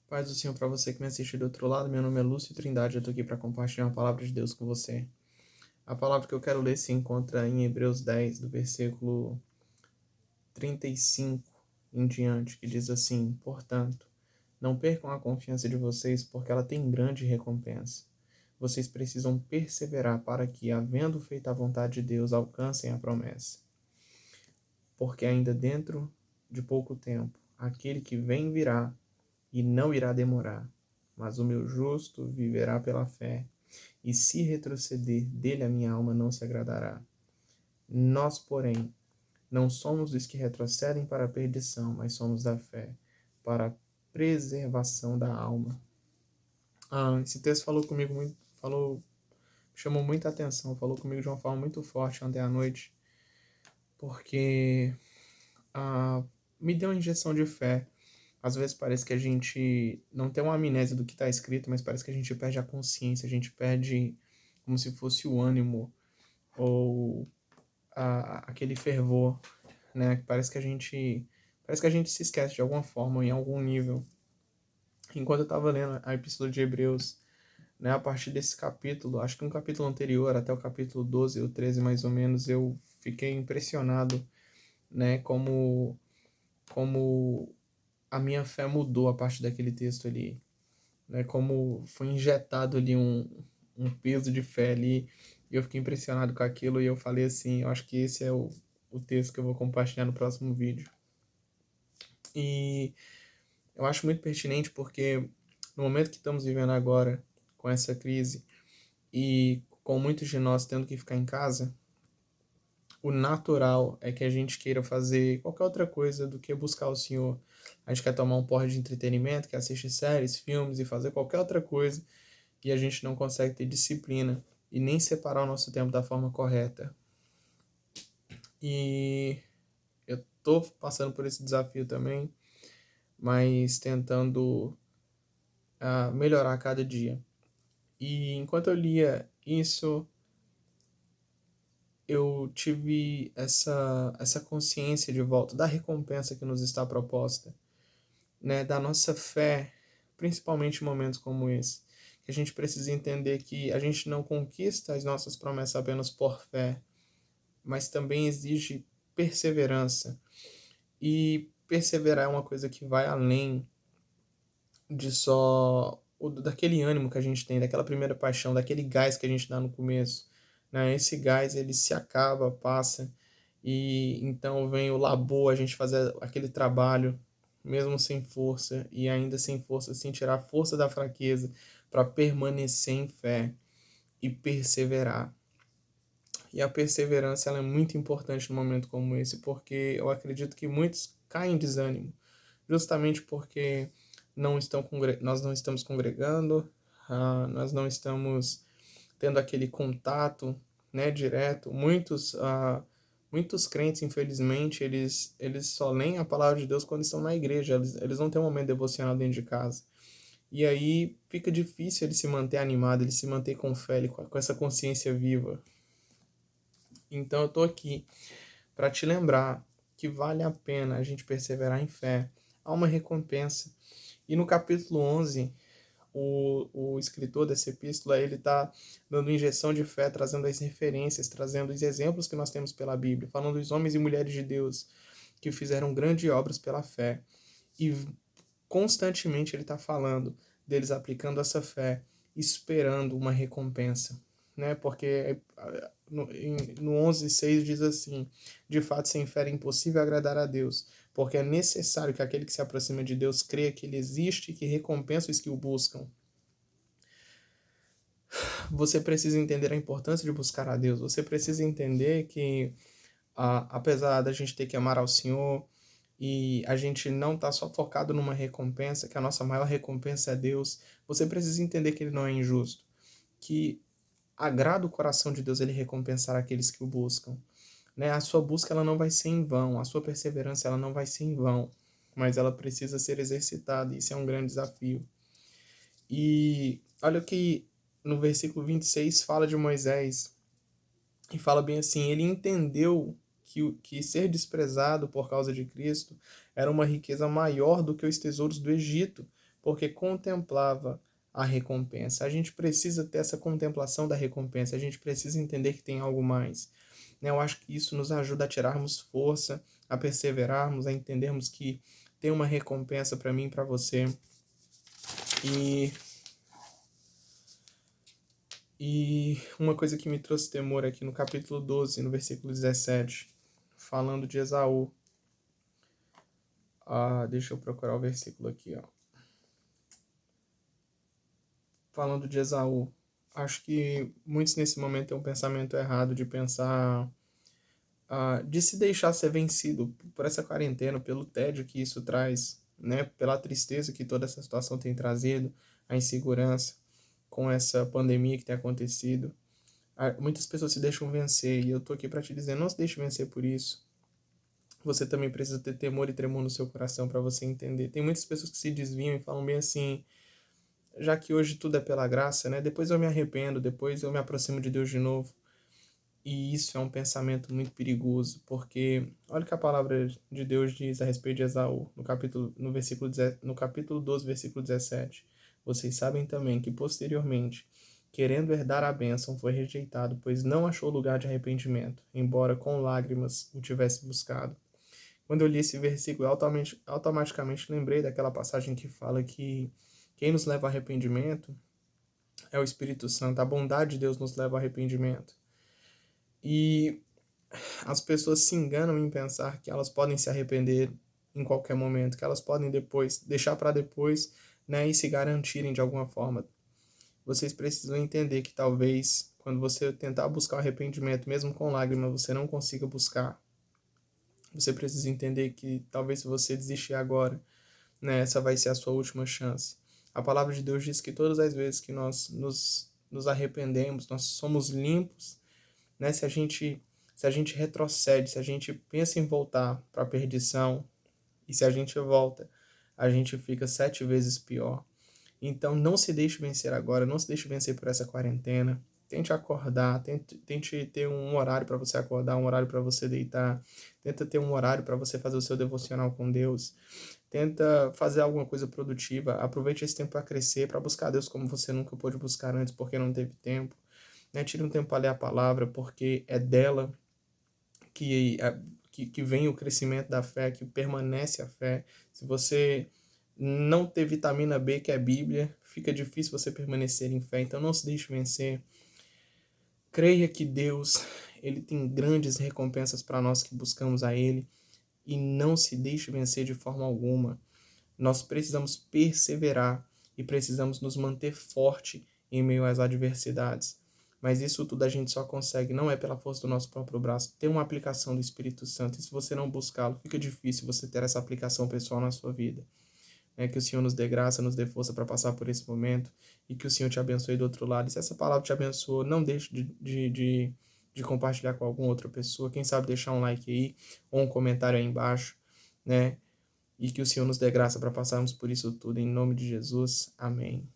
Paz do Senhor para você que me assiste do outro lado. Meu nome é Lúcio Trindade, eu estou aqui para compartilhar a palavra de Deus com você. A palavra que eu quero ler se encontra em Hebreus 10, do versículo 35 em diante, que diz assim: Portanto, não percam a confiança de vocês, porque ela tem grande recompensa. Vocês precisam perseverar para que, havendo feito a vontade de Deus, alcancem a promessa. Porque ainda dentro de pouco tempo, aquele que vem virá e não irá demorar. Mas o meu justo viverá pela fé, e se retroceder, dele a minha alma não se agradará. Nós, porém, não somos dos que retrocedem para a perdição, mas somos da fé, para a preservação da alma. Esse texto falou comigo muito, chamou muita atenção, falou comigo de uma forma muito forte ontem à noite, porque me deu uma injeção de fé. Às vezes parece que a gente não tem uma amnésia do que está escrito, mas parece que a gente perde a consciência, a gente perde como se fosse o ânimo ou aquele fervor, né? Parece que a gente se esquece de alguma forma, em algum nível. Enquanto eu estava lendo a Epístola de Hebreus, né, a partir desse capítulo, acho que um capítulo anterior, até o capítulo 12 ou 13 mais ou menos, eu fiquei impressionado, né, como a minha fé mudou a partir daquele texto ali, né? Como foi injetado ali um peso de fé ali, e eu fiquei impressionado com aquilo, e eu falei assim, eu acho que esse é o texto que eu vou compartilhar no próximo vídeo. E eu acho muito pertinente porque no momento que estamos vivendo agora, com essa crise, e com muitos de nós tendo que ficar em casa, o natural é que a gente queira fazer qualquer outra coisa do que buscar o Senhor. A gente quer tomar um porre de entretenimento, quer assistir séries, filmes e fazer qualquer outra coisa, e a gente não consegue ter disciplina e nem separar o nosso tempo da forma correta. E eu tô passando por esse desafio também, mas tentando melhorar a cada dia. E enquanto eu lia isso, eu tive essa consciência de volta da recompensa que nos está proposta, né, da nossa fé, principalmente em momentos como esse, que a gente precisa entender que a gente não conquista as nossas promessas apenas por fé, mas também exige perseverança. E perseverar é uma coisa que vai além de só daquele ânimo que a gente tem, daquela primeira paixão, daquele gás que a gente dá no começo, né? Esse gás ele se acaba, passa, e então vem o labor, a gente fazer aquele trabalho mesmo sem força e ainda sem força, sem tirar a força da fraqueza, para permanecer em fé e perseverar. E a perseverança ela é muito importante num momento como esse, porque eu acredito que muitos caem em desânimo, justamente porque nós não estamos congregando, nós não estamos tendo aquele contato, né, direto. Muitos crentes, infelizmente, eles só leem a palavra de Deus quando estão na igreja, eles não têm um momento devocional dentro de casa. E aí fica difícil ele se manter animado, ele se manter com fé, com essa consciência viva. Então eu tô aqui para te lembrar que vale a pena a gente perseverar em fé. Há uma recompensa. E no capítulo 11, o escritor dessa epístola, ele está dando injeção de fé, trazendo as referências, trazendo os exemplos que nós temos pela Bíblia, falando dos homens e mulheres de Deus que fizeram grandes obras pela fé. E constantemente ele está falando deles aplicando essa fé, esperando uma recompensa, né? Porque no 11:6 diz assim: de fato, sem fé é impossível agradar a Deus, porque é necessário que aquele que se aproxima de Deus creia que ele existe e que recompensa os que o buscam. Você precisa entender a importância de buscar a Deus, você precisa entender que apesar da gente ter que amar ao Senhor, e a gente não está só focado numa recompensa, que a nossa maior recompensa é Deus, você precisa entender que ele não é injusto, que agrada o coração de Deus ele recompensar aqueles que o buscam, né? A sua busca ela não vai ser em vão, a sua perseverança ela não vai ser em vão, mas ela precisa ser exercitada, e isso é um grande desafio. E olha o que no versículo 26 fala de Moisés, e fala bem assim: ele entendeu que ser desprezado por causa de Cristo era uma riqueza maior do que os tesouros do Egito, porque contemplava a recompensa. A gente precisa ter essa contemplação da recompensa, a gente precisa entender que tem algo mais. Né? Eu acho que isso nos ajuda a tirarmos força, a perseverarmos, a entendermos que tem uma recompensa para mim e para você. E uma coisa que me trouxe temor aqui no capítulo 12, no versículo 17, falando de Esaú. Deixa eu procurar o versículo aqui, ó. Falando de Esaú. Acho que muitos nesse momento têm um pensamento errado de pensar, de se deixar ser vencido por essa quarentena, pelo tédio que isso traz, né? Pela tristeza que toda essa situação tem trazido, a insegurança com essa pandemia que tem acontecido. Muitas pessoas se deixam vencer e eu tô aqui para te dizer, não se deixe vencer por isso. Você também precisa ter temor e tremor no seu coração para você entender. Tem muitas pessoas que se desviam e falam bem assim, já que hoje tudo é pela graça, né? Depois eu me arrependo, depois eu me aproximo de Deus de novo. E isso é um pensamento muito perigoso, porque olha o que a palavra de Deus diz a respeito de Esaú, no capítulo 12, versículo 17. Vocês sabem também que posteriormente, querendo herdar a bênção, foi rejeitado, pois não achou lugar de arrependimento, embora com lágrimas o tivesse buscado. Quando eu li esse versículo, automaticamente lembrei daquela passagem que fala que quem nos leva ao arrependimento é o Espírito Santo. A bondade de Deus nos leva ao arrependimento. E as pessoas se enganam em pensar que elas podem se arrepender em qualquer momento, que elas podem deixar para depois, né, e se garantirem de alguma forma. Vocês precisam entender que talvez, quando você tentar buscar o arrependimento, mesmo com lágrimas, você não consiga buscar. Você precisa entender que talvez se você desistir agora, né, essa vai ser a sua última chance. A palavra de Deus diz que todas as vezes que nós nos arrependemos, nós somos limpos, né, se a gente retrocede, se a gente pensa em voltar para a perdição, e se a gente volta, a gente fica 7 vezes pior. Então não se deixe vencer agora, não se deixe vencer por essa quarentena. Tente acordar, tente ter um horário para você acordar, um horário para você deitar. Tenta ter um horário para você fazer o seu devocional com Deus. Tenta fazer alguma coisa produtiva. Aproveite esse tempo para crescer, para buscar Deus como você nunca pôde buscar antes, porque não teve tempo. Né? Tire um tempo para ler a palavra, porque é dela que vem o crescimento da fé, que permanece a fé. Se você não ter vitamina B, que é a Bíblia, fica difícil você permanecer em fé. Então não se deixe vencer. Creia que Deus, ele tem grandes recompensas para nós que buscamos a ele, e não se deixe vencer de forma alguma. Nós precisamos perseverar e precisamos nos manter forte em meio às adversidades. Mas isso tudo a gente só consegue, não é pela força do nosso próprio braço. Tem uma aplicação do Espírito Santo, e se você não buscá-lo, fica difícil você ter essa aplicação pessoal na sua vida. Que o Senhor nos dê graça, nos dê força para passar por esse momento, e que o Senhor te abençoe do outro lado. E se essa palavra te abençoou, não deixe de compartilhar com alguma outra pessoa. Quem sabe deixar um like aí, ou um comentário aí embaixo, né? E que o Senhor nos dê graça para passarmos por isso tudo, em nome de Jesus. Amém.